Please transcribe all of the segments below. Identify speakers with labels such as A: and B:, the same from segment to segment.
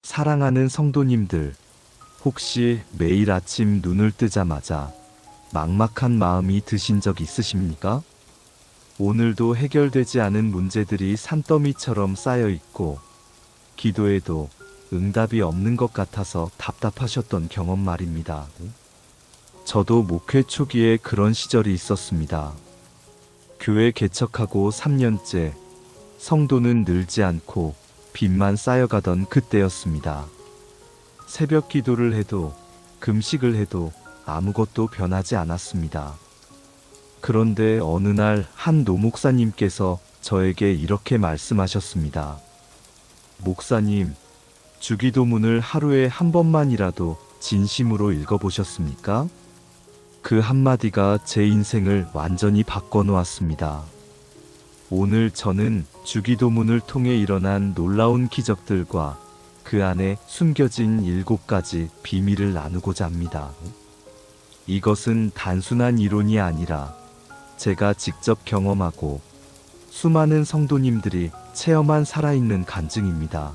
A: 사랑하는 성도님들, 혹시 매일 아침 눈을 뜨자마자 막막한 마음이 드신 적 있으십니까? 오늘도 해결되지 않은 문제들이 산더미처럼 쌓여 있고, 기도해도 응답이 없는 것 같아서 답답하셨던 경험 말입니다. 저도 목회 초기에 그런 시절이 있었습니다. 교회 개척하고 3년째, 성도는 늘지 않고 빚만 쌓여가던 그때였습니다. 새벽 기도를 해도 금식을 해도 아무것도 변하지 않았습니다. 그런데 어느 날 한 노목사님께서 저에게 이렇게 말씀하셨습니다. 목사님, 주기도문을 하루에 한 번만이라도 진심으로 읽어보셨습니까? 그 한마디가 제 인생을 완전히 바꿔놓았습니다. 오늘 저는 주기도문을 통해 일어난 놀라운 기적들과 그 안에 숨겨진 7가지 비밀을 나누고자 합니다. 이것은 단순한 이론이 아니라 제가 직접 경험하고 수많은 성도님들이 체험한 살아있는 간증입니다.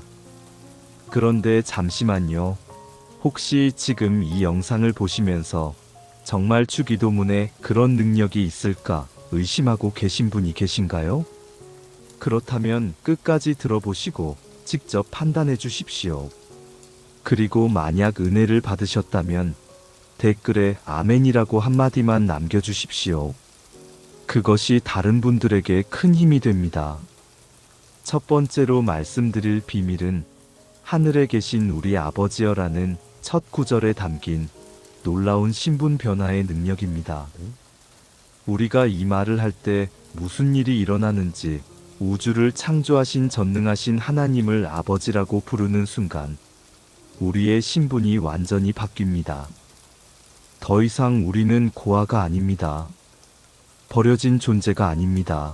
A: 그런데 잠시만요. 혹시 지금 이 영상을 보시면서 정말 주기도문에 그런 능력이 있을까 의심하고 계신 분이 계신가요? 그렇다면 끝까지 들어보시고 직접 판단해 주십시오. 그리고 만약 은혜를 받으셨다면 댓글에 아멘이라고 한마디만 남겨주십시오. 그것이 다른 분들에게 큰 힘이 됩니다. 첫 번째로 말씀드릴 비밀은 하늘에 계신 우리 아버지여라는 첫 구절에 담긴 놀라운 신분 변화의 능력입니다. 우리가 이 말을 할 때 무슨 일이 일어나는지 우주를 창조하신 전능하신 하나님을 아버지라고 부르는 순간 우리의 신분이 완전히 바뀝니다. 더 이상 우리는 고아가 아닙니다. 버려진 존재가 아닙니다.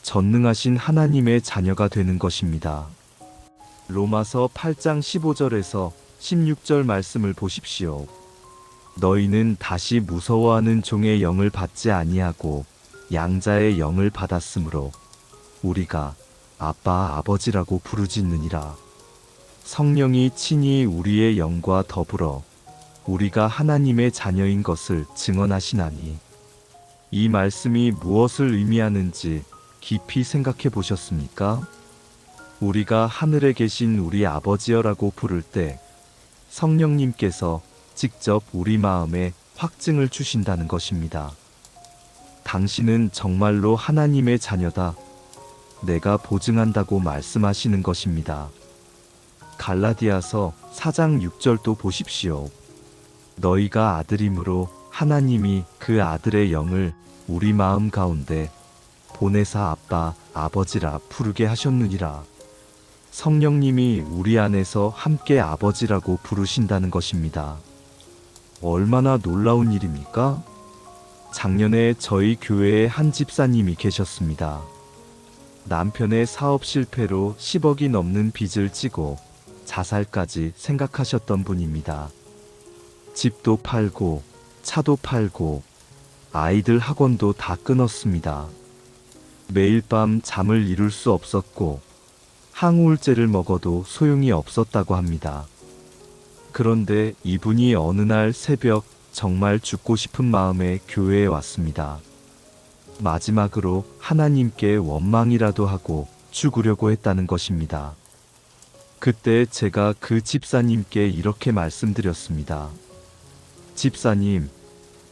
A: 전능하신 하나님의 자녀가 되는 것입니다. 로마서 8장 15절에서 16절 말씀을 보십시오. 너희는 다시 무서워하는 종의 영을 받지 아니하고 양자의 영을 받았으므로 우리가 아빠 아버지라고 부르짖느니라. 성령이 친히 우리의 영과 더불어 우리가 하나님의 자녀인 것을 증언하시나니. 이 말씀이 무엇을 의미하는지 깊이 생각해 보셨습니까? 우리가 하늘에 계신 우리 아버지여라고 부를 때 성령님께서 직접 우리 마음에 확증을 주신다는 것입니다. 당신은 정말로 하나님의 자녀다. 내가 보증한다고 말씀하시는 것입니다. 갈라디아서 4장 6절도 보십시오. 너희가 아들이므로 하나님이 그 아들의 영을 우리 마음 가운데 보내사 아빠, 아버지라 부르게 하셨느니라. 성령님이 우리 안에서 함께 아버지라고 부르신다는 것입니다. 얼마나 놀라운 일입니까? 작년에 저희 교회에 한 집사님이 계셨습니다. 남편의 사업 실패로 10억이 넘는 빚을 지고 자살까지 생각하셨던 분입니다. 집도 팔고 차도 팔고 아이들 학원도 다 끊었습니다. 매일 밤 잠을 이룰 수 없었고 항우울제를 먹어도 소용이 없었다고 합니다. 그런데 이분이 어느 날 새벽 정말 죽고 싶은 마음에 교회에 왔습니다. 마지막으로 하나님께 원망이라도 하고 죽으려고 했다는 것입니다. 그때 제가 그 집사님께 이렇게 말씀드렸습니다. 집사님,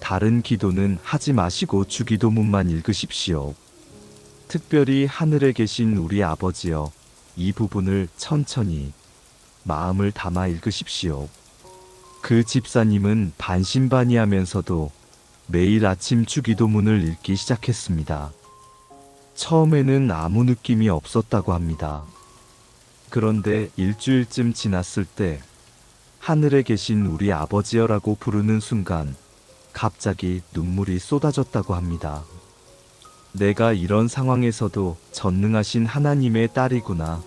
A: 다른 기도는 하지 마시고 주기도문만 읽으십시오. 특별히 하늘에 계신 우리 아버지여, 이 부분을 천천히 마음을 담아 읽으십시오. 그 집사님은 반신반의하면서도 매일 아침 주기도문을 읽기 시작했습니다. 처음에는 아무 느낌이 없었다고 합니다. 그런데 일주일쯤 지났을 때 하늘에 계신 우리 아버지여라고 부르는 순간 갑자기 눈물이 쏟아졌다고 합니다. 내가 이런 상황에서도 전능하신 하나님의 딸이구나.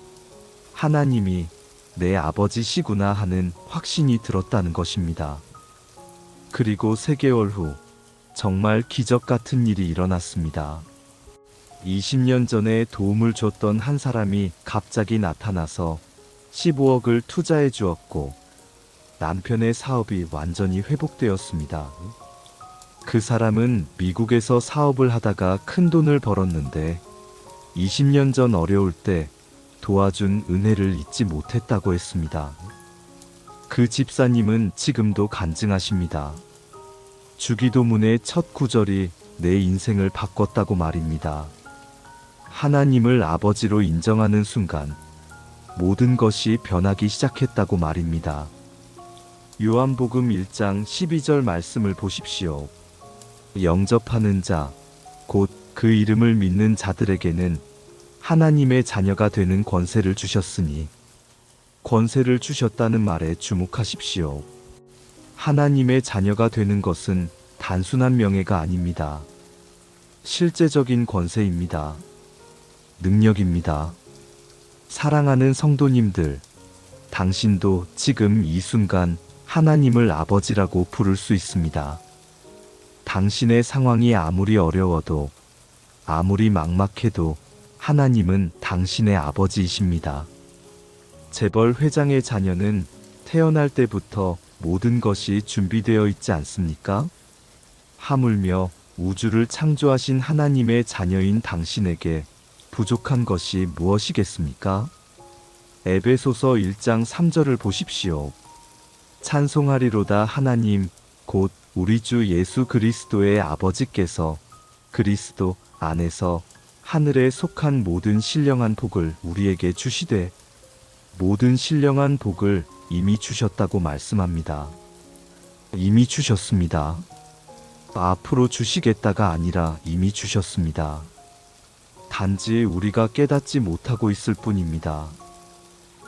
A: 하나님이 내 아버지시구나 하는 확신이 들었다는 것입니다. 그리고 3개월 후 정말 기적 같은 일이 일어났습니다. 20년 전에 도움을 줬던 한 사람이 갑자기 나타나서 15억을 투자해 주었고 남편의 사업이 완전히 회복되었습니다. 그 사람은 미국에서 사업을 하다가 큰 돈을 벌었는데 20년 전 어려울 때 도와준 은혜를 잊지 못했다고 했습니다. 그 집사님은 지금도 간증하십니다. 주기도문의 첫 구절이 내 인생을 바꿨다고 말입니다. 하나님을 아버지로 인정하는 순간 모든 것이 변하기 시작했다고 말입니다. 요한복음 1장 12절 말씀을 보십시오. 영접하는 자, 곧 그 이름을 믿는 자들에게는 하나님의 자녀가 되는 권세를 주셨으니, 권세를 주셨다는 말에 주목하십시오. 하나님의 자녀가 되는 것은 단순한 명예가 아닙니다. 실제적인 권세입니다. 능력입니다. 사랑하는 성도님들, 당신도 지금 이 순간 하나님을 아버지라고 부를 수 있습니다. 당신의 상황이 아무리 어려워도, 아무리 막막해도 하나님은 당신의 아버지이십니다. 재벌 회장의 자녀는 태어날 때부터 모든 것이 준비되어 있지 않습니까? 하물며 우주를 창조하신 하나님의 자녀인 당신에게 부족한 것이 무엇이겠습니까? 에베소서 1장 3절을 보십시오. 찬송하리로다 하나님, 곧 우리 주 예수 그리스도의 아버지께서 그리스도 안에서 하늘에 속한 모든 신령한 복을 우리에게 주시되, 모든 신령한 복을 이미 주셨다고 말씀합니다. 이미 주셨습니다. 앞으로 주시겠다가 아니라 이미 주셨습니다. 단지 우리가 깨닫지 못하고 있을 뿐입니다.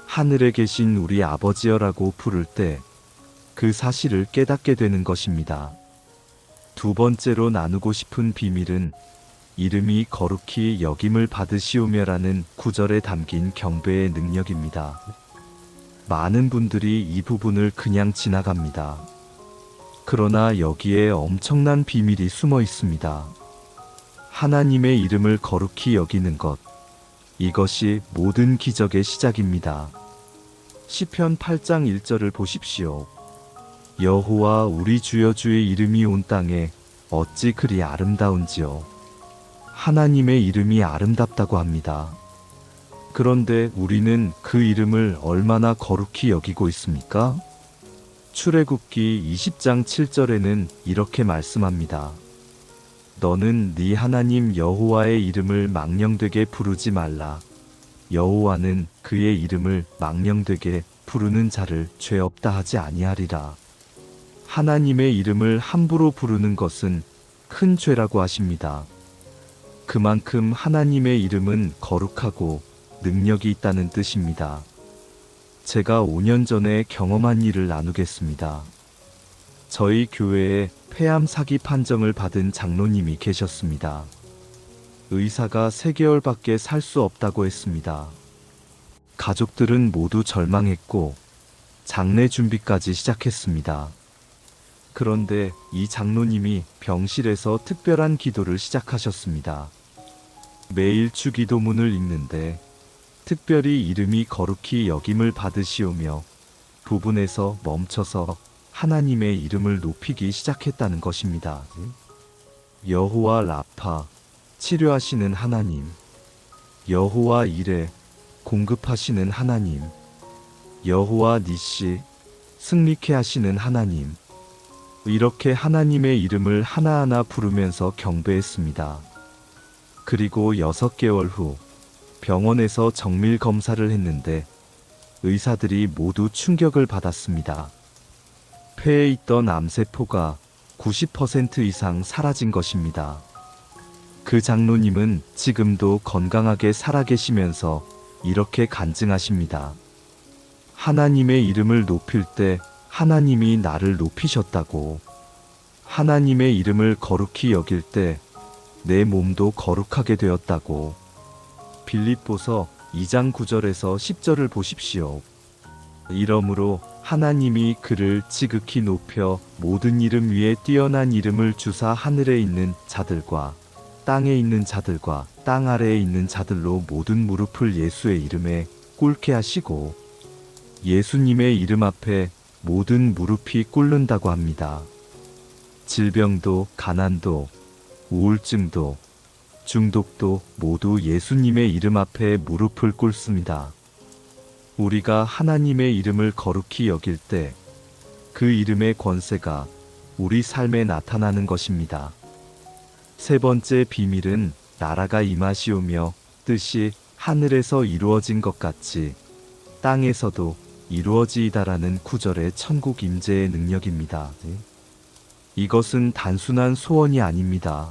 A: 하늘에 계신 우리 아버지여라고 부를 때 그 사실을 깨닫게 되는 것입니다. 두 번째로 나누고 싶은 비밀은 이름이 거룩히 여김을 받으시오며라는 구절에 담긴 경배의 능력입니다. 많은 분들이 이 부분을 그냥 지나갑니다. 그러나 여기에 엄청난 비밀이 숨어 있습니다. 하나님의 이름을 거룩히 여기는 것, 이것이 모든 기적의 시작입니다. 시편 8장 1절을 보십시오. 여호와 우리 주여 주의 이름이 온 땅에 어찌 그리 아름다운지요. 하나님의 이름이 아름답다고 합니다. 그런데 우리는 그 이름을 얼마나 거룩히 여기고 있습니까? 출애굽기 20장 7절에는 이렇게 말씀합니다. 너는 네 하나님 여호와의 이름을 망령되게 부르지 말라. 여호와는 그의 이름을 망령되게 부르는 자를 죄 없다 하지 아니하리라. 하나님의 이름을 함부로 부르는 것은 큰 죄라고 하십니다. 그만큼 하나님의 이름은 거룩하고 능력이 있다는 뜻입니다. 제가 5년 전에 경험한 일을 나누겠습니다. 저희 교회에 폐암 사기 판정을 받은 장로님이 계셨습니다. 의사가 3개월밖에 살 수 없다고 했습니다. 가족들은 모두 절망했고 장례 준비까지 시작했습니다. 그런데 이 장로님이 병실에서 특별한 기도를 시작하셨습니다. 매일 주기도문을 읽는데 특별히 이름이 거룩히 여김을 받으시오며 부분에서 멈춰서 하나님의 이름을 높이기 시작했다는 것입니다. 여호와 라파, 치료하시는 하나님. 여호와 이레, 공급하시는 하나님. 여호와 니시, 승리케 하시는 하나님. 이렇게 하나님의 이름을 하나하나 부르면서 경배했습니다. 그리고 6개월 후 병원에서 정밀 검사를 했는데 의사들이 모두 충격을 받았습니다. 폐에 있던 암세포가 90% 이상 사라진 것입니다. 그 장로님은 지금도 건강하게 살아계시면서 이렇게 간증하십니다. 하나님의 이름을 높일 때 하나님이 나를 높이셨다고. 하나님의 이름을 거룩히 여길 때 내 몸도 거룩하게 되었다고. 빌립보서 2장 9절에서 10절을 보십시오. 이러므로 하나님이 그를 지극히 높여 모든 이름 위에 뛰어난 이름을 주사 하늘에 있는 자들과 땅에 있는 자들과 땅 아래에 있는 자들로 모든 무릎을 예수의 이름에 꿇게 하시고 예수님의 이름 앞에 모든 무릎이 꿇는다고 합니다. 질병도, 가난도, 우울증도, 중독도 모두 예수님의 이름 앞에 무릎을 꿇습니다. 우리가 하나님의 이름을 거룩히 여길 때 그 이름의 권세가 우리 삶에 나타나는 것입니다. 세 번째 비밀은 나라가 임하시오며 뜻이 하늘에서 이루어진 것 같이 땅에서도 이루어지이다라는 구절의 천국 임재의 능력입니다. 이것은 단순한 소원이 아닙니다.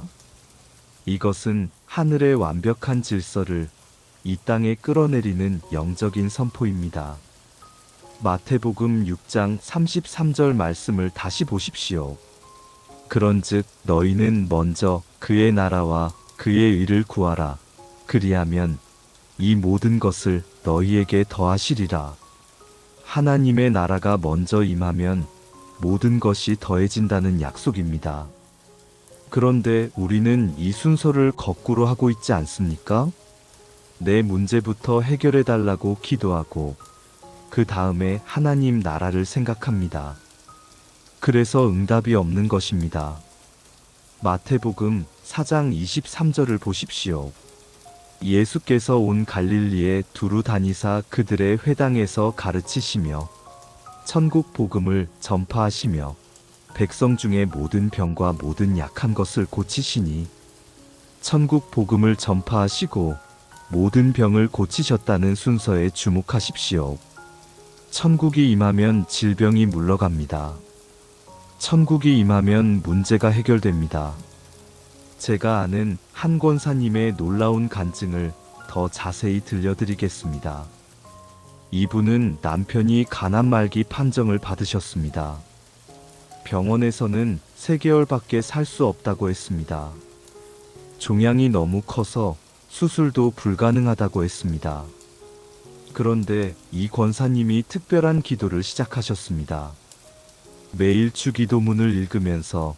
A: 이것은 하늘의 완벽한 질서를 이 땅에 끌어내리는 영적인 선포입니다. 마태복음 6장 33절 말씀을 다시 보십시오. 그런즉 너희는 먼저 그의 나라와 그의 의를 구하라. 그리하면 이 모든 것을 너희에게 더하시리라. 하나님의 나라가 먼저 임하면 모든 것이 더해진다는 약속입니다. 그런데 우리는 이 순서를 거꾸로 하고 있지 않습니까? 내 문제부터 해결해 달라고 기도하고 그 다음에 하나님 나라를 생각합니다. 그래서 응답이 없는 것입니다. 마태복음 4장 23절을 보십시오. 예수께서 온 갈릴리에 두루 다니사 그들의 회당에서 가르치시며 천국 복음을 전파하시며 백성 중에 모든 병과 모든 약한 것을 고치시니 천국 복음을 전파하시고 모든 병을 고치셨다는 순서에 주목하십시오. 천국이 임하면 질병이 물러갑니다. 천국이 임하면 문제가 해결됩니다. 제가 아는 한 권사님의 놀라운 간증을 더 자세히 들려드리겠습니다. 이분은 남편이 간암 말기 판정을 받으셨습니다. 병원에서는 3개월밖에 살 수 없다고 했습니다. 종양이 너무 커서 수술도 불가능하다고 했습니다. 그런데 이 권사님이 특별한 기도를 시작하셨습니다. 매일 주기도문을 읽으면서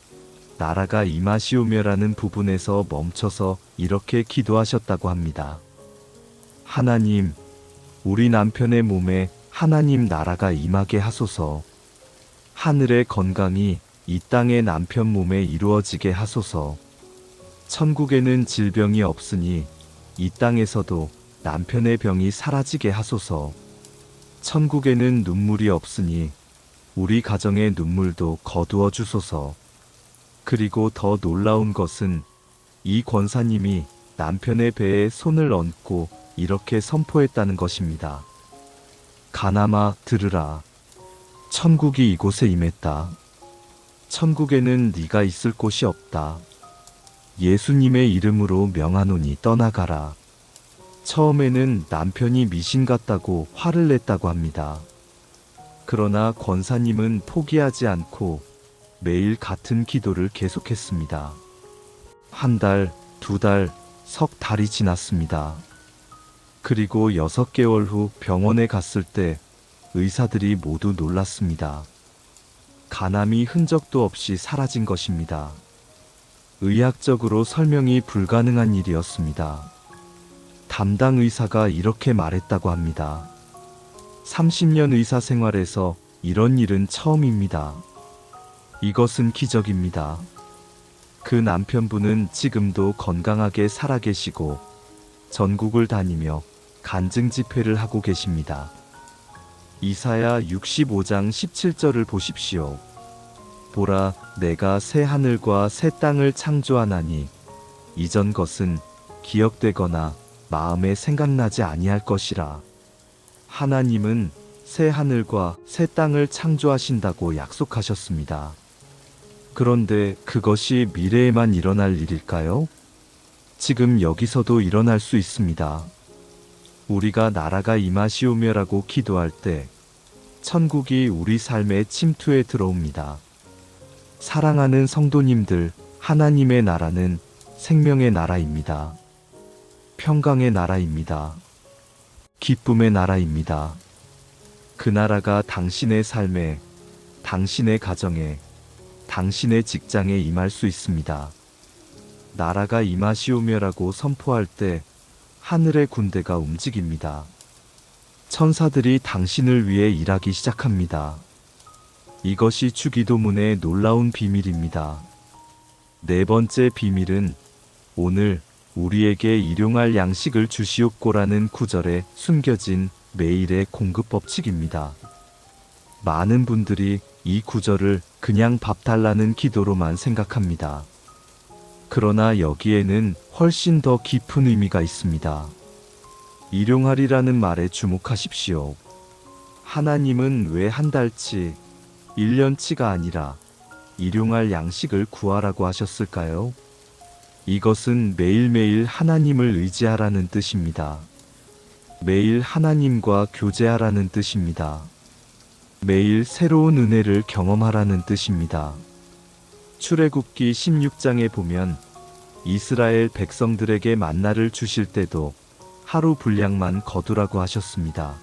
A: 나라가 임하시오며라는 부분에서 멈춰서 이렇게 기도하셨다고 합니다. 하나님, 우리 남편의 몸에 하나님 나라가 임하게 하소서. 하늘의 건강이 이 땅의 남편 몸에 이루어지게 하소서. 천국에는 질병이 없으니 이 땅에서도 남편의 병이 사라지게 하소서. 천국에는 눈물이 없으니 우리 가정의 눈물도 거두어 주소서. 그리고 더 놀라운 것은 이 권사님이 남편의 배에 손을 얹고 이렇게 선포했다는 것입니다. 가나마 들으라. 천국이 이곳에 임했다. 천국에는 네가 있을 곳이 없다. 예수님의 이름으로 명하노니 떠나가라. 처음에는 남편이 미신 같다고 화를 냈다고 합니다. 그러나 권사님은 포기하지 않고 매일 같은 기도를 계속했습니다. 1달, 2달, 석 달이 지났습니다. 그리고 6개월 후 병원에 갔을 때 의사들이 모두 놀랐습니다. 간암이 흔적도 없이 사라진 것입니다. 의학적으로 설명이 불가능한 일이었습니다. 담당 의사가 이렇게 말했다고 합니다. 30년 의사 생활에서 이런 일은 처음입니다. 이것은 기적입니다. 그 남편분은 지금도 건강하게 살아계시고 전국을 다니며 간증 집회를 하고 계십니다. 이사야 65장 17절을 보십시오. 보라, 내가 새 하늘과 새 땅을 창조하나니 이전 것은 기억되거나 마음에 생각나지 아니할 것이라. 하나님은 새 하늘과 새 땅을 창조하신다고 약속하셨습니다. 그런데 그것이 미래에만 일어날 일일까요? 지금 여기서도 일어날 수 있습니다. 우리가 나라가 임하시오며라고 기도할 때 천국이 우리 삶에 침투해 들어옵니다. 사랑하는 성도님들, 하나님의 나라는 생명의 나라입니다. 평강의 나라입니다. 기쁨의 나라입니다. 그 나라가 당신의 삶에, 당신의 가정에, 당신의 직장에 임할 수 있습니다. 나라가 임하시오며라고 선포할 때 하늘의 군대가 움직입니다. 천사들이 당신을 위해 일하기 시작합니다. 이것이 주기도문의 놀라운 비밀입니다. 네 번째 비밀은 오늘 우리에게 일용할 양식을 주시옵고라는 구절에 숨겨진 매일의 공급 법칙입니다. 많은 분들이 이 구절을 그냥 밥 달라는 기도로만 생각합니다. 그러나 여기에는 훨씬 더 깊은 의미가 있습니다. 일용할이라는 말에 주목하십시오. 하나님은 왜 한 달치, 1년치가 아니라 일용할 양식을 구하라고 하셨을까요? 이것은 매일매일 하나님을 의지하라는 뜻입니다. 매일 하나님과 교제하라는 뜻입니다. 매일 새로운 은혜를 경험하라는 뜻입니다. 출애굽기 16장에 보면 이스라엘 백성들에게 만나를 주실 때도 하루 분량만 거두라고 하셨습니다.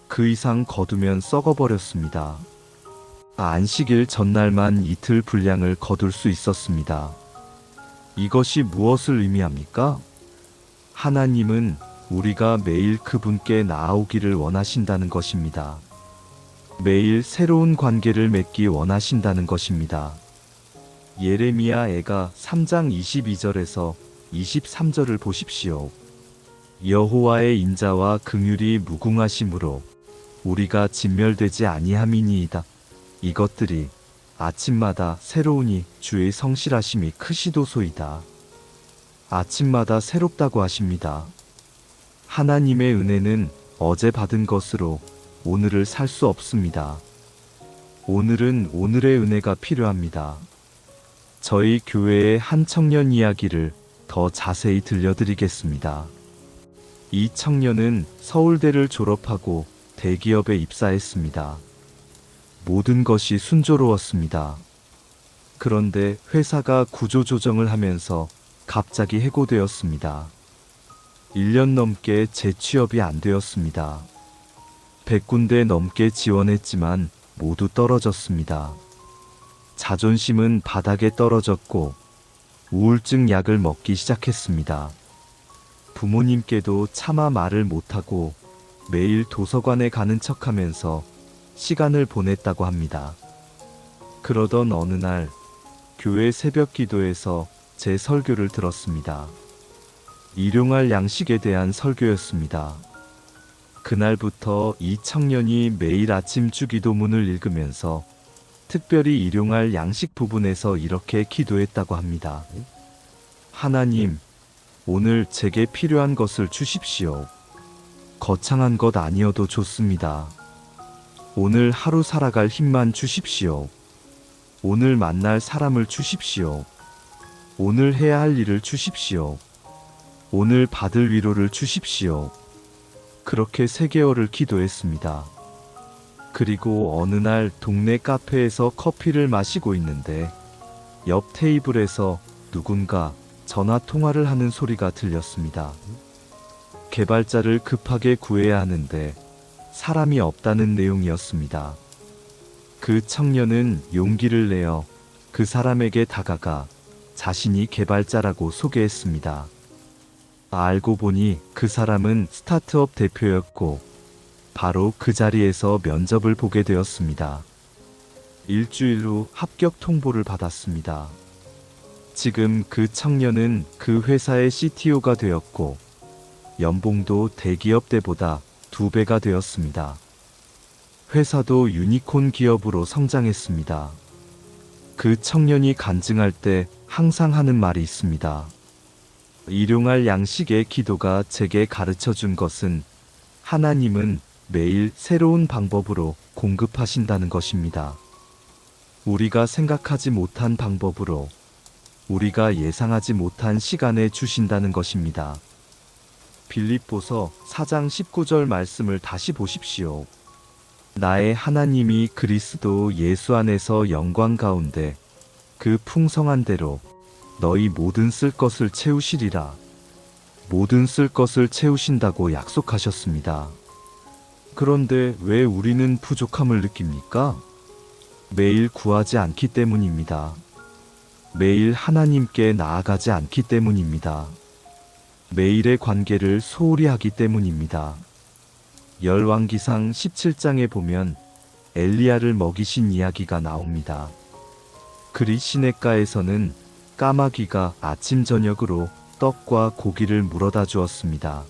A: 그 이상 거두면 썩어버렸습니다. 안식일 전날만 이틀 분량을 거둘 수 있었습니다. 이것이 무엇을 의미합니까? 하나님은 우리가 매일 그분께 나아오기를 원하신다는 것입니다. 매일 새로운 관계를 맺기 원하신다는 것입니다. 예레미야 애가 3장 22절에서 23절을 보십시오. 여호와의 인자와 긍휼이 무궁하심으로 우리가 진멸되지 아니함이니이다. 이것들이 아침마다 새로우니 주의 성실하심이 크시도소이다. 아침마다 새롭다고 하십니다. 하나님의 은혜는 어제 받은 것으로 오늘을 살 수 없습니다. 오늘은 오늘의 은혜가 필요합니다. 저희 교회의 한 청년 이야기를 더 자세히 들려드리겠습니다. 이 청년은 서울대를 졸업하고 대기업에 입사했습니다. 모든 것이 순조로웠습니다. 그런데 회사가 구조조정을 하면서 갑자기 해고되었습니다. 1년 넘게 재취업이 안 되었습니다. 100군데 넘게 지원했지만 모두 떨어졌습니다. 자존심은 바닥에 떨어졌고 우울증 약을 먹기 시작했습니다. 부모님께도 차마 말을 못하고 매일 도서관에 가는 척하면서 시간을 보냈다고 합니다. 그러던 어느 날 교회 새벽 기도에서 제 설교를 들었습니다. 일용할 양식에 대한 설교였습니다. 그날부터 이 청년이 매일 아침 주기도문을 읽으면서 특별히 일용할 양식 부분에서 이렇게 기도했다고 합니다. 하나님, 오늘 제게 필요한 것을 주십시오. 거창한 것 아니어도 좋습니다. 오늘 하루 살아갈 힘만 주십시오. 오늘 만날 사람을 주십시오. 오늘 해야 할 일을 주십시오. 오늘 받을 위로를 주십시오. 그렇게 3개월을 기도했습니다. 그리고 어느 날 동네 카페에서 커피를 마시고 있는데 옆 테이블에서 누군가 전화 통화를 하는 소리가 들렸습니다. 개발자를 급하게 구해야 하는데 사람이 없다는 내용이었습니다. 그 청년은 용기를 내어 그 사람에게 다가가 자신이 개발자라고 소개했습니다. 알고 보니 그 사람은 스타트업 대표였고 바로 그 자리에서 면접을 보게 되었습니다. 일주일 후 합격 통보를 받았습니다. 지금 그 청년은 그 회사의 CTO가 되었고 연봉도 대기업 때보다 2배가 되었습니다. 회사도 유니콘 기업으로 성장했습니다. 그 청년이 간증할 때 항상 하는 말이 있습니다. 일용할 양식의 기도가 제게 가르쳐 준 것은 하나님은 매일 새로운 방법으로 공급하신다는 것입니다. 우리가 생각하지 못한 방법으로 우리가 예상하지 못한 시간에 주신다는 것입니다. 빌립보서 4장 19절 말씀을 다시 보십시오. 나의 하나님이 그리스도 예수 안에서 영광 가운데 그 풍성한 대로 너희 모든 쓸 것을 채우시리라. 모든 쓸 것을 채우신다고 약속하셨습니다. 그런데 왜 우리는 부족함을 느낍니까? 매일 구하지 않기 때문입니다. 매일 하나님께 나아가지 않기 때문입니다. 매일의 관계를 소홀히 하기 때문입니다. 열왕기상 17장에 보면 엘리야를 먹이신 이야기가 나옵니다. 그리 시냇가에서는 까마귀가 아침 저녁으로 떡과 고기를 물어다 주었습니다.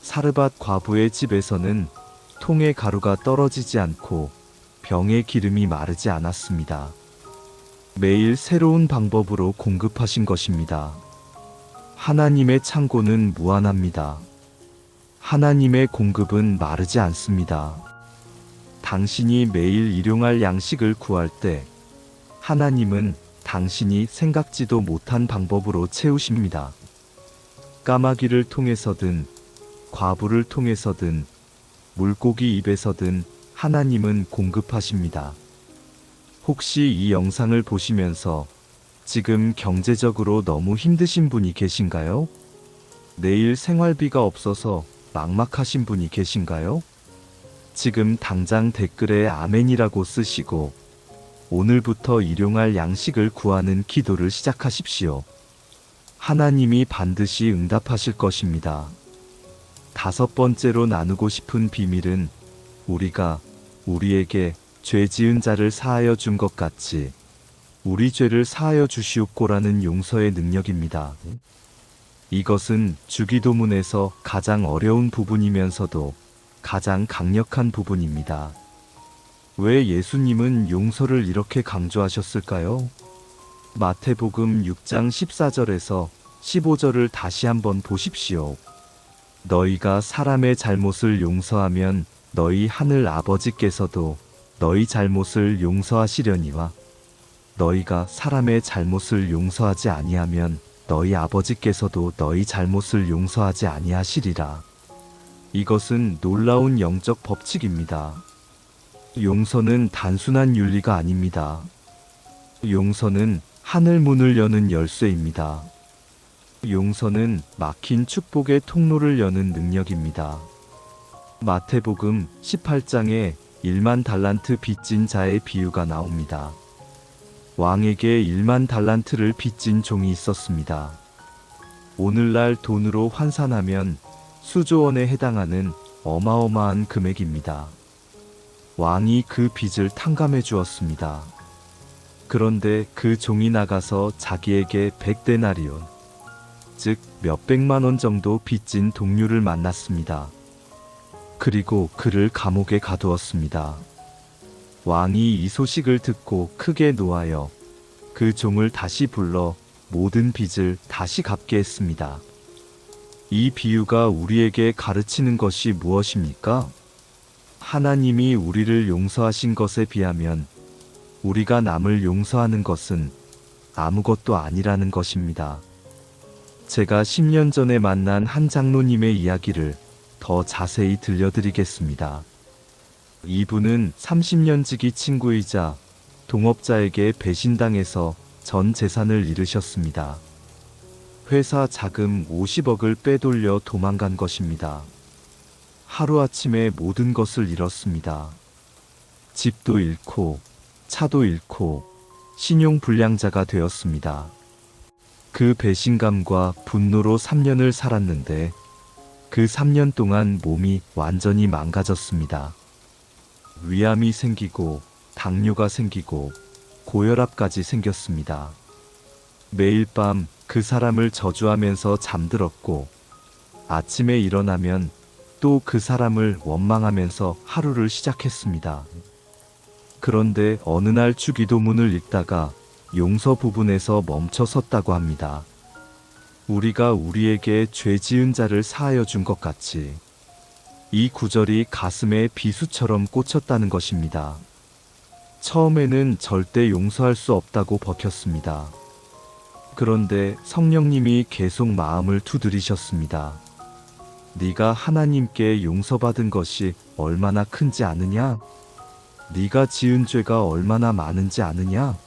A: 사르밧 과부의 집에서는 통에 가루가 떨어지지 않고 병에 기름이 마르지 않았습니다. 매일 새로운 방법으로 공급하신 것입니다. 하나님의 창고는 무한합니다. 하나님의 공급은 마르지 않습니다. 당신이 매일 일용할 양식을 구할 때 하나님은 당신이 생각지도 못한 방법으로 채우십니다. 까마귀를 통해서든 과부를 통해서든 물고기 입에서든 하나님은 공급하십니다. 혹시 이 영상을 보시면서 지금 경제적으로 너무 힘드신 분이 계신가요? 내일 생활비가 없어서 막막하신 분이 계신가요? 지금 당장 댓글에 아멘이라고 쓰시고 오늘부터 일용할 양식을 구하는 기도를 시작하십시오. 하나님이 반드시 응답하실 것입니다. 5번째로 나누고 싶은 비밀은 우리가 우리에게 죄 지은 자를 사하여 준 것 같이 우리 죄를 사하여 주시옵고라는 용서의 능력입니다. 이것은 주기도문에서 가장 어려운 부분이면서도 가장 강력한 부분입니다. 왜 예수님은 용서를 이렇게 강조하셨을까요? 마태복음 6장 14절에서 15절을 다시 한번 보십시오. 너희가 사람의 잘못을 용서하면 너희 하늘 아버지께서도 너희 잘못을 용서하시려니와 너희가 사람의 잘못을 용서하지 아니하면 너희 아버지께서도 너희 잘못을 용서하지 아니하시리라. 이것은 놀라운 영적 법칙입니다. 용서는 단순한 윤리가 아닙니다. 용서는 하늘 문을 여는 열쇠입니다. 용서는 막힌 축복의 통로를 여는 능력입니다. 마태복음 18장에 1만 달란트 빚진 자의 비유가 나옵니다. 왕에게 1만 달란트를 빚진 종이 있었습니다. 오늘날 돈으로 환산하면 수조 원에 해당하는 어마어마한 금액입니다. 왕이 그 빚을 탕감해 주었습니다. 그런데 그 종이 나가서 자기에게 100데나리온, 즉 몇백만 원 정도 빚진 동료를 만났습니다. 그리고 그를 감옥에 가두었습니다. 왕이 이 소식을 듣고 크게 노하여 그 종을 다시 불러 모든 빚을 다시 갚게 했습니다. 이 비유가 우리에게 가르치는 것이 무엇입니까? 하나님이 우리를 용서하신 것에 비하면 우리가 남을 용서하는 것은 아무것도 아니라는 것입니다. 제가 10년 전에 만난 한 장로님의 이야기를 더 자세히 들려드리겠습니다. 이분은 30년 지기 친구이자 동업자에게 배신당해서 전 재산을 잃으셨습니다. 회사 자금 50억을 빼돌려 도망간 것입니다. 하루아침에 모든 것을 잃었습니다. 집도 잃고 차도 잃고 신용불량자가 되었습니다. 그 배신감과 분노로 3년을 살았는데 그 3년 동안 몸이 완전히 망가졌습니다. 위암이 생기고 당뇨가 생기고 고혈압까지 생겼습니다. 매일 밤 그 사람을 저주하면서 잠들었고 아침에 일어나면 또 그 사람을 원망하면서 하루를 시작했습니다. 그런데 어느 날 주기도문을 읽다가 용서 부분에서 멈춰섰다고 합니다. 우리가 우리에게 죄 지은 자를 사하여 준 것 같이 이 구절이 가슴에 비수처럼 꽂혔다는 것입니다. 처음에는 절대 용서할 수 없다고 버텼습니다. 그런데 성령님이 계속 마음을 두드리셨습니다. 네가 하나님께 용서받은 것이 얼마나 큰지 아느냐? 네가 지은 죄가 얼마나 많은지 아느냐?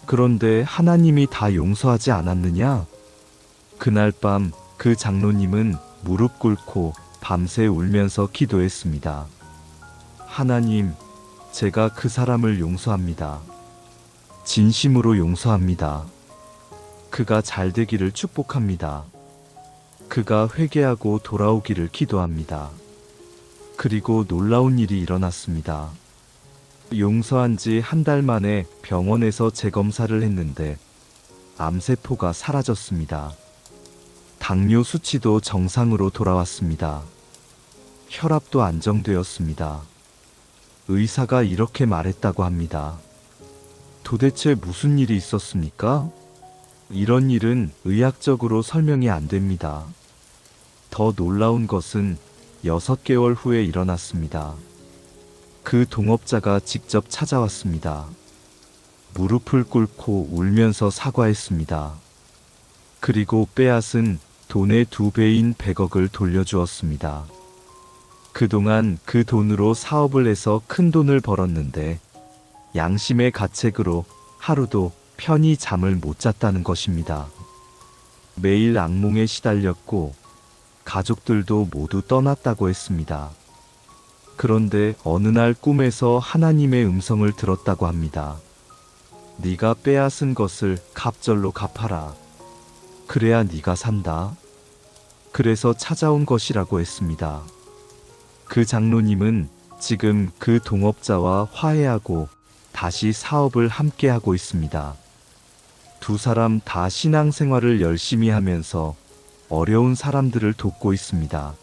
A: 그런데 하나님이 다 용서하지 않았느냐? 그날 밤 그 장로님은 무릎 꿇고 밤새 울면서 기도했습니다. 하나님, 제가 그 사람을 용서합니다. 진심으로 용서합니다. 그가 잘 되기를 축복합니다. 그가 회개하고 돌아오기를 기도합니다. 그리고 놀라운 일이 일어났습니다. 용서한 지 한 달 만에 병원에서 재검사를 했는데 암세포가 사라졌습니다. 당뇨 수치도 정상으로 돌아왔습니다. 혈압도 안정되었습니다. 의사가 이렇게 말했다고 합니다. 도대체 무슨 일이 있었습니까? 이런 일은 의학적으로 설명이 안 됩니다. 더 놀라운 것은 6개월 후에 일어났습니다. 그 동업자가 직접 찾아왔습니다. 무릎을 꿇고 울면서 사과했습니다. 그리고 빼앗은 돈의 2배인 100억을 돌려주었습니다. 그동안 그 돈으로 사업을 해서 큰 돈을 벌었는데 양심의 가책으로 하루도 편히 잠을 못 잤다는 것입니다. 매일 악몽에 시달렸고 가족들도 모두 떠났다고 했습니다. 그런데 어느 날 꿈에서 하나님의 음성을 들었다고 합니다. 네가 빼앗은 것을 갑절로 갚아라. 그래야 네가 산다. 그래서 찾아온 것이라고 했습니다. 그 장로님은 지금 그 동업자와 화해하고 다시 사업을 함께 하고 있습니다. 두 사람 다 신앙생활을 열심히 하면서 어려운 사람들을 돕고 있습니다.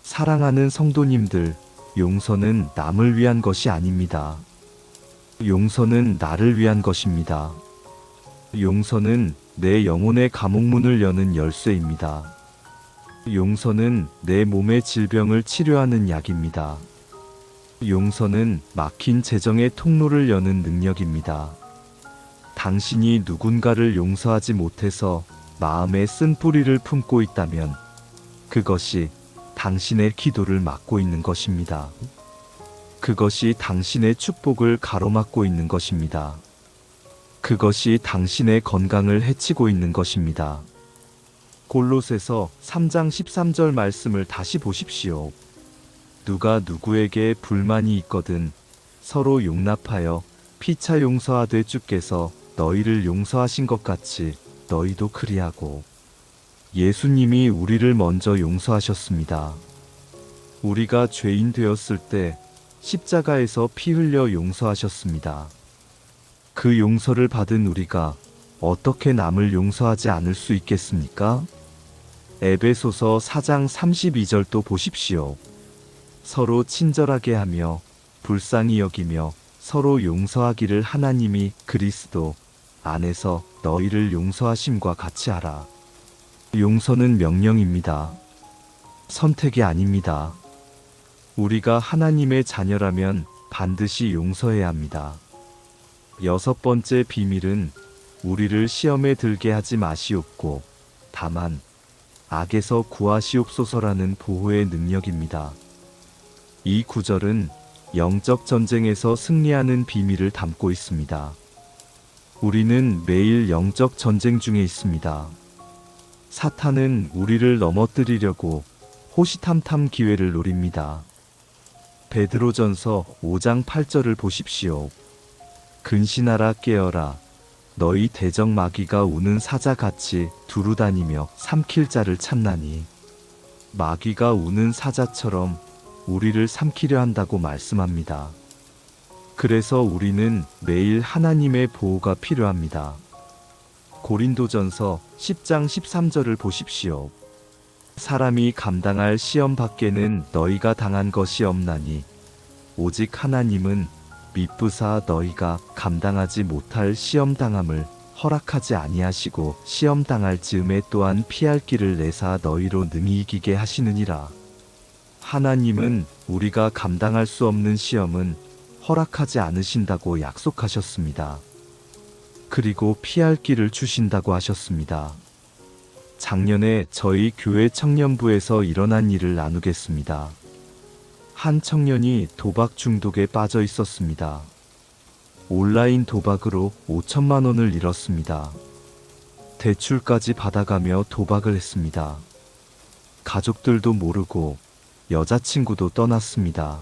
A: 사랑하는 성도님들, 용서는 남을 위한 것이 아닙니다. 용서는 나를 위한 것입니다. 용서는 내 영혼의 감옥문을 여는 열쇠입니다. 용서는 내 몸의 질병을 치료하는 약입니다. 용서는 막힌 재정의 통로를 여는 능력입니다. 당신이 누군가를 용서하지 못해서 마음에 쓴뿌리를 품고 있다면 그것이 당신의 기도를 막고 있는 것입니다. 그것이 당신의 축복을 가로막고 있는 것입니다. 그것이 당신의 건강을 해치고 있는 것입니다. 골로새서 3장 13절 말씀을 다시 보십시오. 누가 누구에게 불만이 있거든 서로 용납하여 피차 용서하되 주께서 너희를 용서하신 것 같이 너희도 그리하고. 예수님이 우리를 먼저 용서하셨습니다. 우리가 죄인 되었을 때 십자가에서 피 흘려 용서하셨습니다. 그 용서를 받은 우리가 어떻게 남을 용서하지 않을 수 있겠습니까? 에베소서 4장 32절도 보십시오. 서로 친절하게 하며 불쌍히 여기며 서로 용서하기를 하나님이 그리스도 안에서 너희를 용서하심과 같이 하라. 용서는 명령입니다. 선택이 아닙니다. 우리가 하나님의 자녀라면 반드시 용서해야 합니다. 6번째 비밀은 우리를 시험에 들게 하지 마시옵고 다만 악에서 구하시옵소서라는 보호의 능력입니다. 이 구절은 영적 전쟁에서 승리하는 비밀을 담고 있습니다. 우리는 매일 영적 전쟁 중에 있습니다. 사탄은 우리를 넘어뜨리려고 호시탐탐 기회를 노립니다. 베드로전서 5장 8절을 보십시오. 근신하라 깨어라. 너희 대적 마귀가 우는 사자같이 두루다니며 삼킬 자를 찾나니. 마귀가 우는 사자처럼 우리를 삼키려 한다고 말씀합니다. 그래서 우리는 매일 하나님의 보호가 필요합니다. 고린도전서 10장 13절을 보십시오. 사람이 감당할 시험 밖에는 너희가 당한 것이 없나니 오직 하나님은 미쁘사 너희가 감당하지 못할 시험 당함을 허락하지 아니하시고 시험 당할 즈음에 또한 피할 길을 내사 너희로 능히 이기게 하시느니라. 하나님은 우리가 감당할 수 없는 시험은 허락하지 않으신다고 약속하셨습니다. 그리고 피할 길을 주신다고 하셨습니다. 작년에 저희 교회 청년부에서 일어난 일을 나누겠습니다. 한 청년이 도박 중독에 빠져 있었습니다. 온라인 도박으로 5천만 원을 잃었습니다. 대출까지 받아가며 도박을 했습니다. 가족들도 모르고 여자친구도 떠났습니다.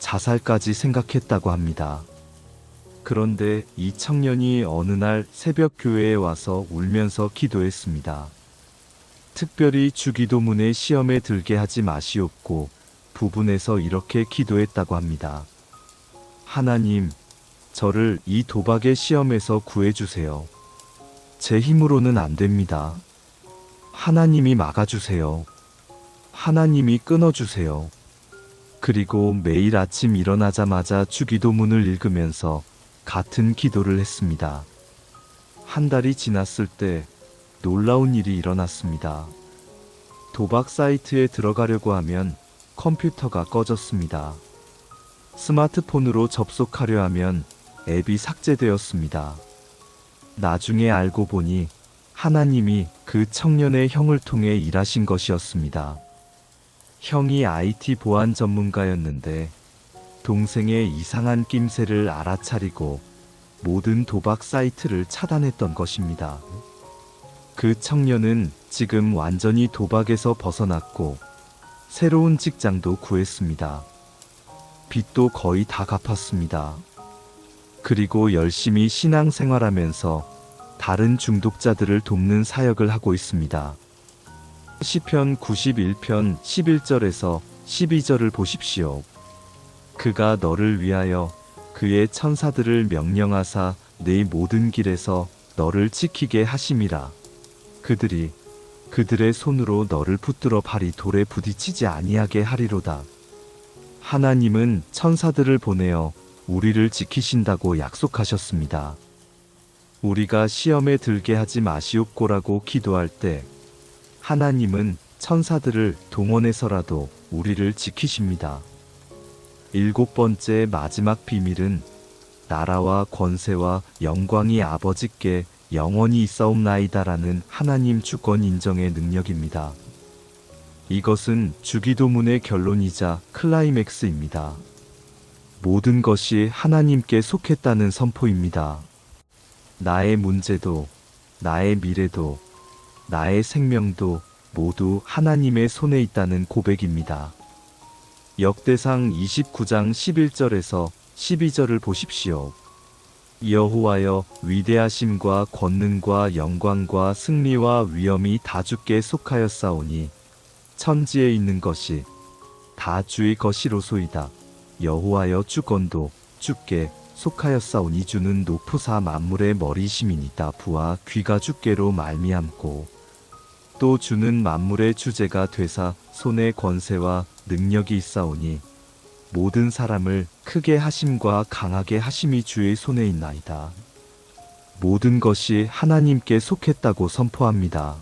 A: 자살까지 생각했다고 합니다. 그런데 이 청년이 어느 날 새벽 교회에 와서 울면서 기도했습니다. 특별히 주기도문에 시험에 들게 하지 마시옵고 부분에서 이렇게 기도했다고 합니다. 하나님, 저를 이 도박의 시험에서 구해주세요. 제 힘으로는 안 됩니다. 하나님이 막아주세요. 하나님이 끊어주세요. 그리고 매일 아침 일어나자마자 주기도문을 읽으면서 같은 기도를 했습니다. 한 달이 지났을 때 놀라운 일이 일어났습니다. 도박 사이트에 들어가려고 하면 컴퓨터가 꺼졌습니다. 스마트폰으로 접속하려 하면 앱이 삭제되었습니다. 나중에 알고 보니 하나님이 그 청년의 형을 통해 일하신 것이었습니다. 형이 IT 보안 전문가였는데 동생의 이상한 낌새를 알아차리고 모든 도박 사이트를 차단했던 것입니다. 그 청년은 지금 완전히 도박에서 벗어났고 새로운 직장도 구했습니다. 빚도 거의 다 갚았습니다. 그리고 열심히 신앙생활하면서 다른 중독자들을 돕는 사역을 하고 있습니다. 시편 91편 11절에서 12절을 보십시오. 그가 너를 위하여 그의 천사들을 명령하사 네 모든 길에서 너를 지키게 하심이라. 그들이 그들의 손으로 너를 붙들어 발이 돌에 부딪히지 아니하게 하리로다. 하나님은 천사들을 보내어 우리를 지키신다고 약속하셨습니다. 우리가 시험에 들게 하지 마시옵고라고 기도할 때 하나님은 천사들을 동원해서라도 우리를 지키십니다. 7번째 마지막 비밀은 나라와 권세와 영광이 아버지께 영원히 있사옵나이다라는 하나님 주권 인정의 능력입니다. 이것은 주기도문의 결론이자 클라이맥스입니다. 모든 것이 하나님께 속했다는 선포입니다. 나의 문제도, 나의 미래도, 나의 생명도 모두 하나님의 손에 있다는 고백입니다. 역대상 29장 11절에서 12절을 보십시오. 여호와여, 위대하심과 권능과 영광과 승리와 위엄이 다 주께 속하였사오니 천지에 있는 것이 다 주의 것이로소이다. 여호와여, 주권도 주께 속하였사오니 주는 높으사 만물의 머리심이니이다. 부와 귀가 주께로 말미암고 또 주는 만물의 주제가 되사 손에 권세와 능력이 있사오니 모든 사람을 크게 하심과 강하게 하심이 주의 손에 있나이다. 모든 것이 하나님께 속했다고 선포합니다.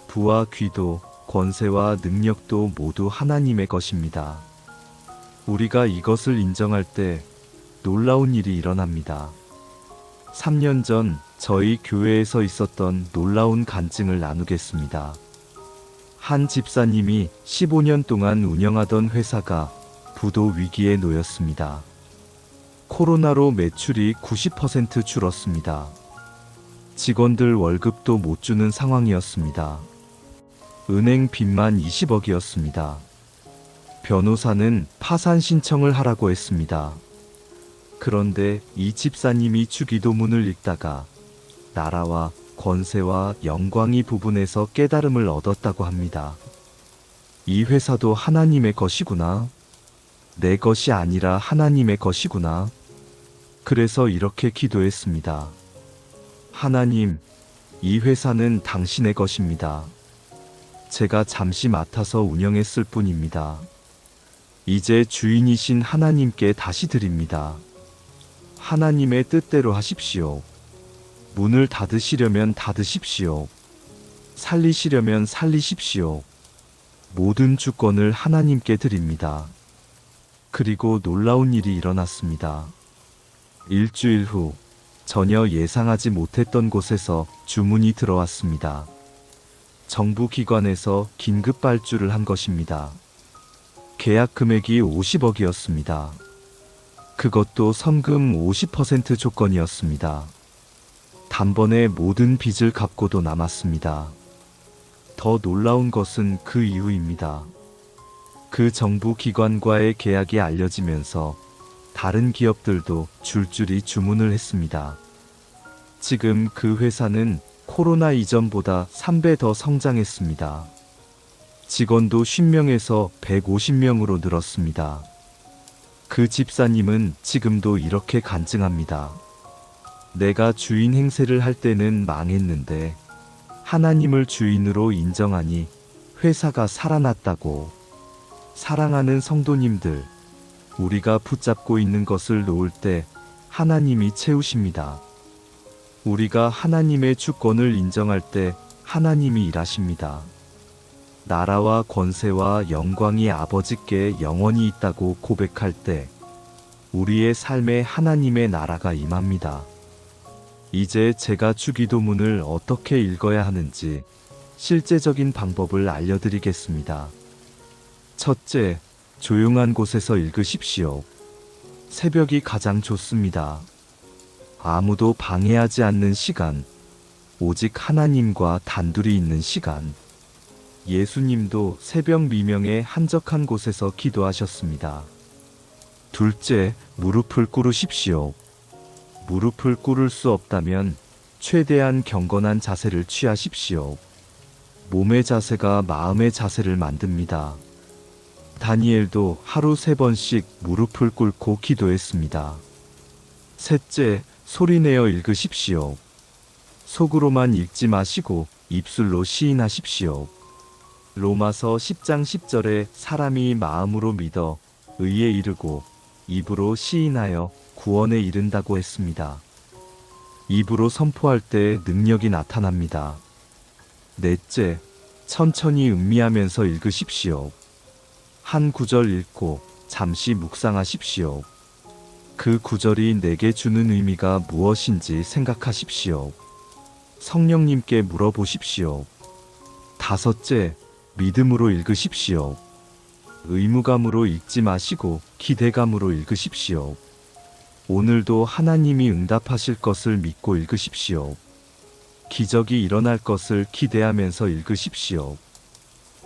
A: 부와 귀도 권세와 능력도 모두 하나님의 것입니다. 우리가 이것을 인정할 때 놀라운 일이 일어납니다. 3년 전 저희 교회에서 있었던 놀라운 간증을 나누겠습니다. 한 집사님이 15년 동안 운영하던 회사가 부도 위기에 놓였습니다. 코로나로 매출이 90% 줄었습니다. 직원들 월급도 못 주는 상황이었습니다. 은행 빚만 20억이었습니다. 변호사는 파산 신청을 하라고 했습니다. 그런데 이 집사님이 주기도문을 읽다가 나라와 권세와 영광이 부분에서 깨달음을 얻었다고 합니다. 이 회사도 하나님의 것이구나. 내 것이 아니라 하나님의 것이구나. 그래서 이렇게 기도했습니다. 하나님, 이 회사는 당신의 것입니다. 제가 잠시 맡아서 운영했을 뿐입니다. 이제 주인이신 하나님께 다시 드립니다. 하나님의 뜻대로 하십시오. 문을 닫으시려면 닫으십시오. 살리시려면 살리십시오. 모든 주권을 하나님께 드립니다. 그리고 놀라운 일이 일어났습니다. 일주일 후 전혀 예상하지 못했던 곳에서 주문이 들어왔습니다. 정부 기관에서 긴급 발주를 한 것입니다. 계약 금액이 50억이었습니다. 그것도 선금 50% 조건이었습니다. 단번에 모든 빚을 갚고도 남았습니다. 더 놀라운 것은 그 이후입니다. 그 정부 기관과의 계약이 알려지면서 다른 기업들도 줄줄이 주문을 했습니다. 지금 그 회사는 코로나 이전보다 3배 더 성장했습니다. 직원도 50명에서 150명으로 늘었습니다. 그 집사님은 지금도 이렇게 간증합니다. 내가 주인 행세를 할 때는 망했는데 하나님을 주인으로 인정하니 회사가 살아났다고. 사랑하는 성도님들, 우리가 붙잡고 있는 것을 놓을 때 하나님이 채우십니다. 우리가 하나님의 주권을 인정할 때 하나님이 일하십니다. 나라와 권세와 영광이 아버지께 영원히 있다고 고백할 때 우리의 삶에 하나님의 나라가 임합니다. 이제 제가 주기도문을 어떻게 읽어야 하는지 실제적인 방법을 알려드리겠습니다. 첫째, 조용한 곳에서 읽으십시오. 새벽이 가장 좋습니다. 아무도 방해하지 않는 시간, 오직 하나님과 단둘이 있는 시간. 예수님도 새벽 미명에 한적한 곳에서 기도하셨습니다. 둘째, 무릎을 꿇으십시오. 무릎을 꿇을 수 없다면 최대한 경건한 자세를 취하십시오. 몸의 자세가 마음의 자세를 만듭니다. 다니엘도 하루 3번씩 무릎을 꿇고 기도했습니다. 셋째, 소리내어 읽으십시오. 속으로만 읽지 마시고 입술로 시인하십시오. 로마서 10장 10절에 사람이 마음으로 믿어 의에 이르고 입으로 시인하여 구원에 이른다고 했습니다. 입으로 선포할 때 능력이 나타납니다. 넷째, 천천히 음미하면서 읽으십시오. 한 구절 읽고 잠시 묵상하십시오. 그 구절이 내게 주는 의미가 무엇인지 생각하십시오. 성령님께 물어보십시오. 다섯째, 믿음으로 읽으십시오. 의무감으로 읽지 마시고 기대감으로 읽으십시오. 오늘도 하나님이 응답하실 것을 믿고 읽으십시오. 기적이 일어날 것을 기대하면서 읽으십시오.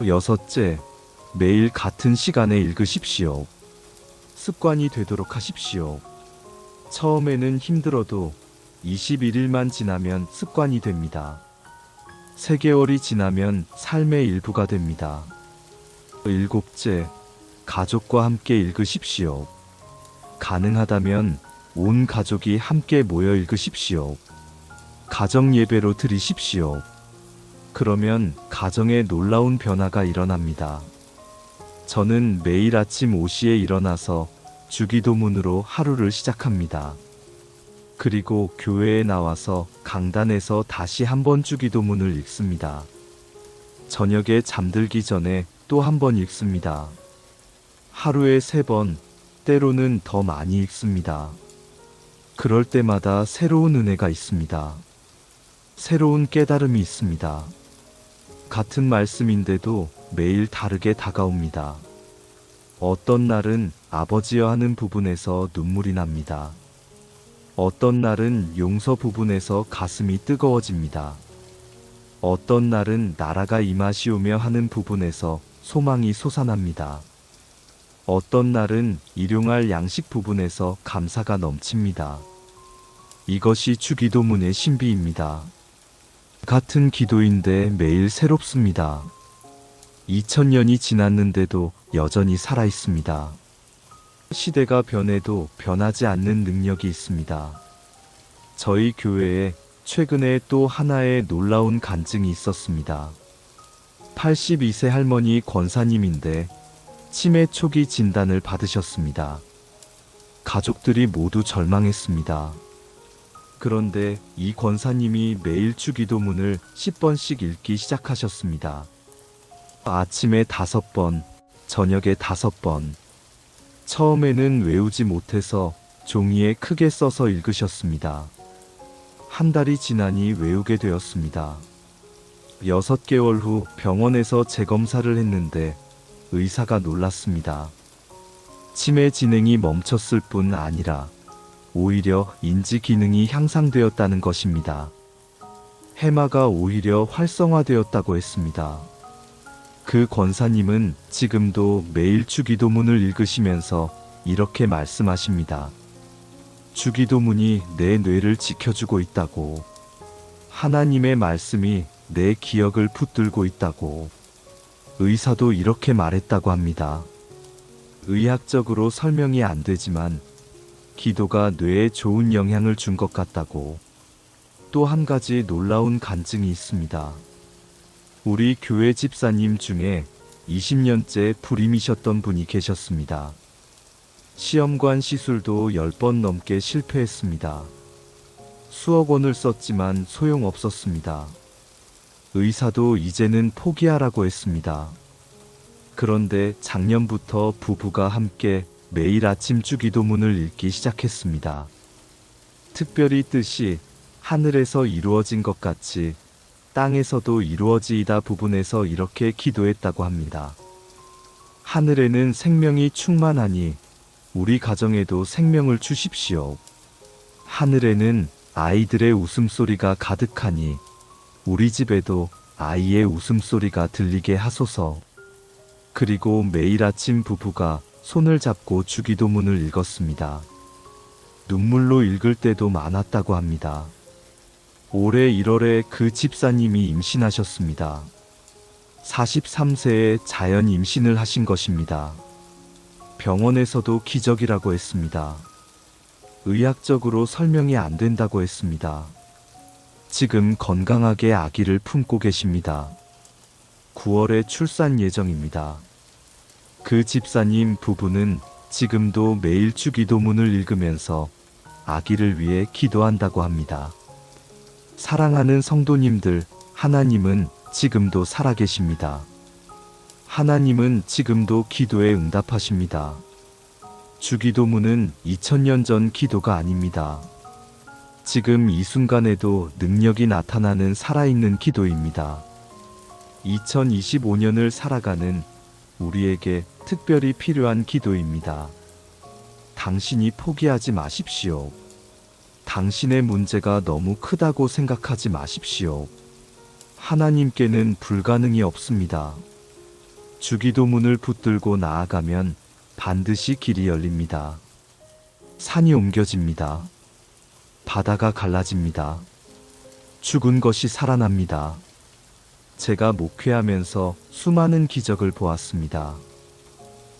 A: 여섯째, 매일 같은 시간에 읽으십시오. 습관이 되도록 하십시오. 처음에는 힘들어도 21일만 지나면 습관이 됩니다. 3개월이 지나면 삶의 일부가 됩니다. 일곱째, 가족과 함께 읽으십시오. 가능하다면 온 가족이 함께 모여 읽으십시오. 가정 예배로 드리십시오. 그러면 가정에 놀라운 변화가 일어납니다. 저는 매일 아침 5시에 일어나서 주기도문으로 하루를 시작합니다. 그리고 교회에 나와서 강단에서 다시 한번 주기도문을 읽습니다. 저녁에 잠들기 전에 또 한 번 읽습니다. 하루에 3번, 때로는 더 많이 읽습니다. 그럴 때마다 새로운 은혜가 있습니다. 새로운 깨달음이 있습니다. 같은 말씀인데도 매일 다르게 다가옵니다. 어떤 날은 아버지여 하는 부분에서 눈물이 납니다. 어떤 날은 용서 부분에서 가슴이 뜨거워집니다. 어떤 날은 나라가 임하시오며 하는 부분에서 소망이 솟아납니다. 어떤 날은 일용할 양식 부분에서 감사가 넘칩니다. 이것이 주기도문의 신비입니다. 같은 기도인데 매일 새롭습니다. 2000년이 지났는데도 여전히 살아있습니다. 시대가 변해도 변하지 않는 능력이 있습니다. 저희 교회에 최근에 또 하나의 놀라운 간증이 있었습니다. 82세 할머니 권사님인데 치매 초기 진단을 받으셨습니다. 가족들이 모두 절망했습니다. 그런데 이 권사님이 매일 주기도문을 10번씩 읽기 시작하셨습니다. 아침에 5번, 저녁에 5번. 처음에는 외우지 못해서 종이에 크게 써서 읽으셨습니다. 한 달이 지나니 외우게 되었습니다. 6개월 후 병원에서 재검사를 했는데 의사가 놀랐습니다. 치매 진행이 멈췄을 뿐 아니라 오히려 인지 기능이 향상되었다는 것입니다. 해마가 오히려 활성화되었다고 했습니다. 그 권사님은 지금도 매일 주기도문을 읽으시면서 이렇게 말씀하십니다. 주기도문이 내 뇌를 지켜주고 있다고. 하나님의 말씀이 내 기억을 붙들고 있다고. 의사도 이렇게 말했다고 합니다. 의학적으로 설명이 안 되지만 기도가 뇌에 좋은 영향을 준 것 같다고. 또 한 가지 놀라운 간증이 있습니다. 우리 교회 집사님 중에 20년째 불임이셨던 분이 계셨습니다. 시험관 시술도 10번 넘게 실패했습니다. 수억 원을 썼지만 소용없었습니다. 의사도 이제는 포기하라고 했습니다. 그런데 작년부터 부부가 함께 매일 아침 주기도문을 읽기 시작했습니다. 특별히 뜻이 하늘에서 이루어진 것 같이 땅에서도 이루어지이다 부분에서 이렇게 기도했다고 합니다. 하늘에는 생명이 충만하니 우리 가정에도 생명을 주십시오. 하늘에는 아이들의 웃음소리가 가득하니 우리 집에도 아이의 웃음소리가 들리게 하소서. 그리고 매일 아침 부부가 손을 잡고 주기도문을 읽었습니다. 눈물로 읽을 때도 많았다고 합니다. 올해 1월에 그 집사님이 임신하셨습니다. 43세에 자연 임신을 하신 것입니다. 병원에서도 기적이라고 했습니다. 의학적으로 설명이 안 된다고 했습니다. 지금 건강하게 아기를 품고 계십니다. 9월에 출산 예정입니다. 그 집사님 부부는 지금도 매일 주기도문을 읽으면서 아기를 위해 기도한다고 합니다. 사랑하는 성도님들, 하나님은 지금도 살아계십니다. 하나님은 지금도 기도에 응답하십니다. 주기도문은 2000년 전 기도가 아닙니다. 지금 이 순간에도 능력이 나타나는 살아있는 기도입니다. 2025년을 살아가는 우리에게 특별히 필요한 기도입니다. 당신이 포기하지 마십시오. 당신의 문제가 너무 크다고 생각하지 마십시오. 하나님께는 불가능이 없습니다. 주기도문을 붙들고 나아가면 반드시 길이 열립니다. 산이 옮겨집니다. 바다가 갈라집니다. 죽은 것이 살아납니다. 제가 목회하면서 수많은 기적을 보았습니다.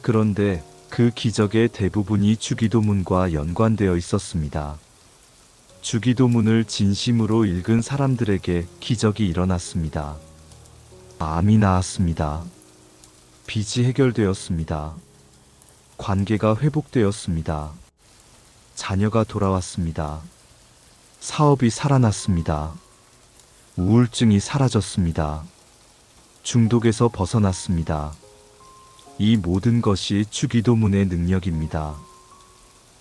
A: 그런데 그 기적의 대부분이 주기도문과 연관되어 있었습니다. 주기도문을 진심으로 읽은 사람들에게 기적이 일어났습니다. 암이 나았습니다. 빚이 해결되었습니다. 관계가 회복되었습니다. 자녀가 돌아왔습니다. 사업이 살아났습니다. 우울증이 사라졌습니다. 중독에서 벗어났습니다. 이 모든 것이 주기도문의 능력입니다.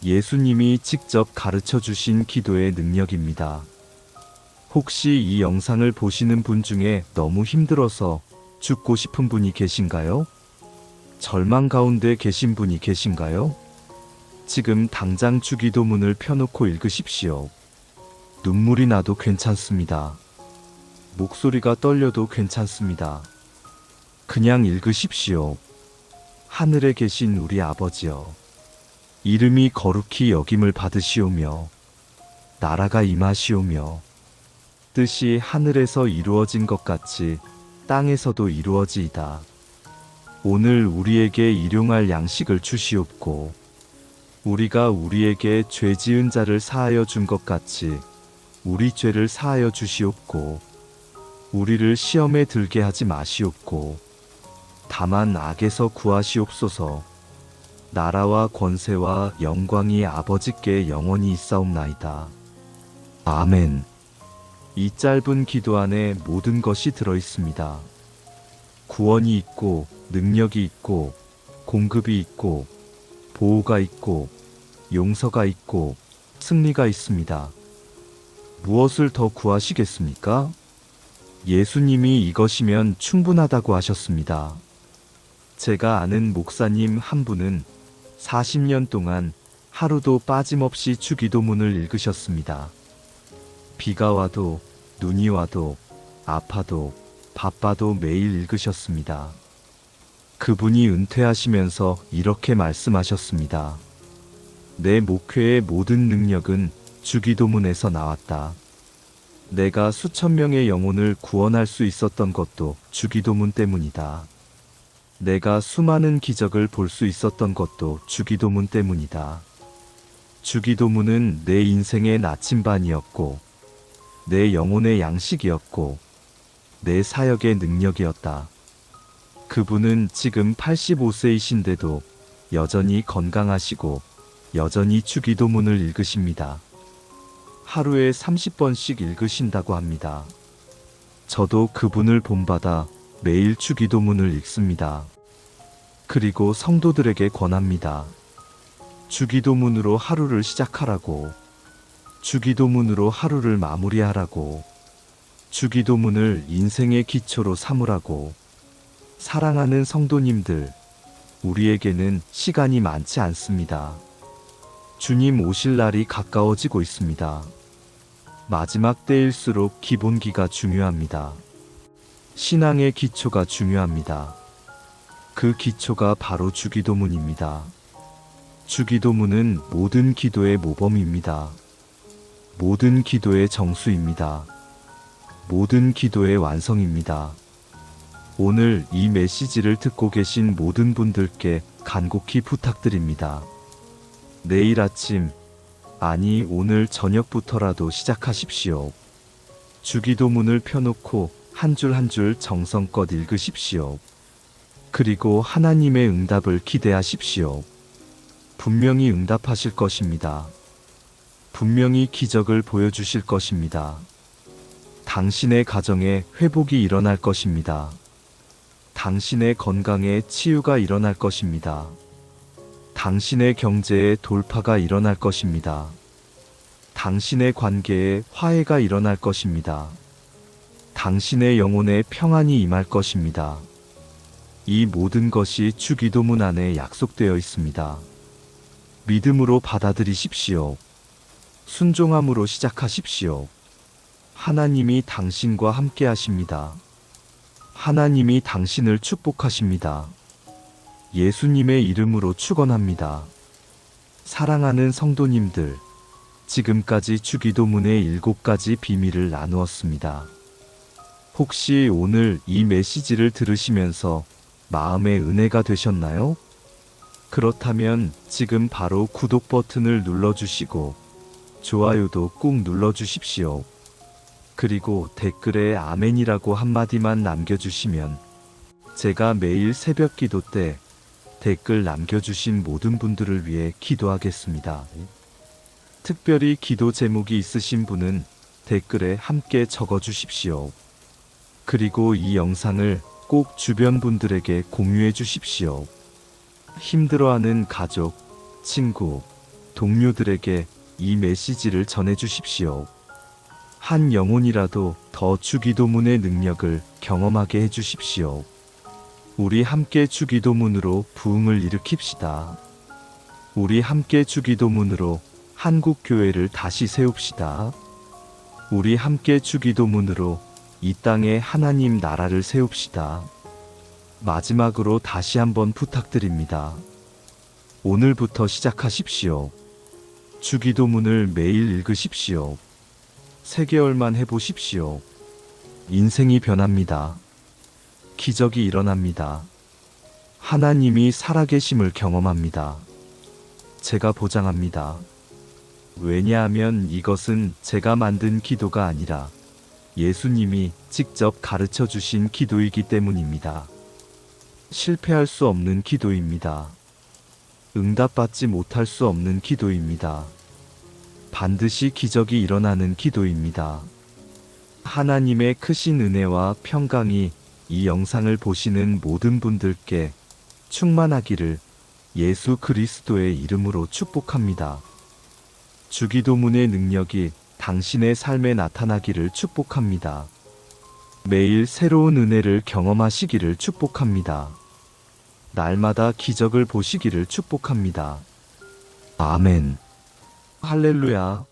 A: 예수님이 직접 가르쳐 주신 기도의 능력입니다. 혹시 이 영상을 보시는 분 중에 너무 힘들어서 죽고 싶은 분이 계신가요? 절망 가운데 계신 분이 계신가요? 지금 당장 주기도문을 펴놓고 읽으십시오. 눈물이 나도 괜찮습니다. 목소리가 떨려도 괜찮습니다. 그냥 읽으십시오. 하늘에 계신 우리 아버지여, 이름이 거룩히 여김을 받으시오며 나라가 임하시오며 뜻이 하늘에서 이루어진 것 같이 땅에서도 이루어지이다. 오늘 우리에게 일용할 양식을 주시옵고 우리가 우리에게 죄 지은 자를 사하여 준 것 같이 우리 죄를 사하여 주시옵고 우리를 시험에 들게 하지 마시옵고 다만 악에서 구하시옵소서. 나라와 권세와 영광이 아버지께 영원히 있사옵나이다. 아멘. 이 짧은 기도 안에 모든 것이 들어 있습니다. 구원이 있고 능력이 있고 공급이 있고 보호가 있고 용서가 있고 승리가 있습니다. 무엇을 더 구하시겠습니까? 예수님이 이것이면 충분하다고 하셨습니다. 제가 아는 목사님 한 분은 40년 동안 하루도 빠짐없이 주기도문을 읽으셨습니다. 비가 와도 눈이 와도 아파도 바빠도 매일 읽으셨습니다. 그분이 은퇴하시면서 이렇게 말씀하셨습니다. 내 목회의 모든 능력은 주기도문에서 나왔다. 내가 수천 명의 영혼을 구원할 수 있었던 것도 주기도문 때문이다. 내가 수많은 기적을 볼 수 있었던 것도 주기도문 때문이다. 주기도문은 내 인생의 나침반이었고, 내 영혼의 양식이었고, 내 사역의 능력이었다. 그분은 지금 85세이신데도 여전히 건강하시고 여전히 주기도문을 읽으십니다. 하루에 30번씩 읽으신다고 합니다. 저도 그분을 본받아 매일 주기도문을 읽습니다. 그리고 성도들에게 권합니다. 주기도문으로 하루를 시작하라고, 주기도문으로 하루를 마무리하라고, 주기도문을 인생의 기초로 삼으라고. 사랑하는 성도님들, 우리에게는 시간이 많지 않습니다. 주님 오실 날이 가까워지고 있습니다. 마지막 때일수록 기본기가 중요합니다. 신앙의 기초가 중요합니다. 그 기초가 바로 주기도문입니다. 주기도문은 모든 기도의 모범입니다. 모든 기도의 정수입니다. 모든 기도의 완성입니다. 오늘 이 메시지를 듣고 계신 모든 분들께 간곡히 부탁드립니다. 내일 아침, 아니 오늘 저녁부터라도 시작하십시오. 주기도문을 펴놓고 한 줄 한 줄 정성껏 읽으십시오. 그리고 하나님의 응답을 기대하십시오. 분명히 응답하실 것입니다. 분명히 기적을 보여주실 것입니다. 당신의 가정에 회복이 일어날 것입니다. 당신의 건강에 치유가 일어날 것입니다. 당신의 경제에 돌파가 일어날 것입니다. 당신의 관계에 화해가 일어날 것입니다. 당신의 영혼에 평안이 임할 것입니다. 이 모든 것이 주기도문 안에 약속되어 있습니다. 믿음으로 받아들이십시오. 순종함으로 시작하십시오. 하나님이 당신과 함께 하십니다. 하나님이 당신을 축복하십니다. 예수님의 이름으로 축원합니다. 사랑하는 성도님들, 지금까지 주기도문의 7가지 비밀을 나누었습니다. 혹시 오늘 이 메시지를 들으시면서 마음의 은혜가 되셨나요? 그렇다면 지금 바로 구독 버튼을 눌러주시고 좋아요도 꾹 눌러주십시오. 그리고 댓글에 아멘이라고 한마디만 남겨주시면 제가 매일 새벽 기도 때 댓글 남겨주신 모든 분들을 위해 기도하겠습니다. 특별히 기도 제목이 있으신 분은 댓글에 함께 적어주십시오. 그리고 이 영상을 꼭 주변 분들에게 공유해 주십시오. 힘들어하는 가족, 친구, 동료들에게 이 메시지를 전해 주십시오. 한 영혼이라도 더 주기도문의 능력을 경험하게 해 주십시오. 우리 함께 주기도문으로 부흥을 일으킵시다. 우리 함께 주기도문으로 한국 교회를 다시 세웁시다. 우리 함께 주기도문으로 이 땅에 하나님 나라를 세웁시다. 마지막으로 다시 한번 부탁드립니다. 오늘부터 시작하십시오. 주기도문을 매일 읽으십시오. 3개월만 해보십시오. 인생이 변합니다. 기적이 일어납니다. 하나님이 살아계심을 경험합니다. 제가 보장합니다. 왜냐하면 이것은 제가 만든 기도가 아니라 예수님이 직접 가르쳐 주신 기도이기 때문입니다. 실패할 수 없는 기도입니다. 응답받지 못할 수 없는 기도입니다. 반드시 기적이 일어나는 기도입니다. 하나님의 크신 은혜와 평강이 이 영상을 보시는 모든 분들께 충만하기를 예수 그리스도의 이름으로 축복합니다. 주기도문의 능력이 당신의 삶에 나타나기를 축복합니다. 매일 새로운 은혜를 경험하시기를 축복합니다. 날마다 기적을 보시기를 축복합니다. 아멘. 할렐루야.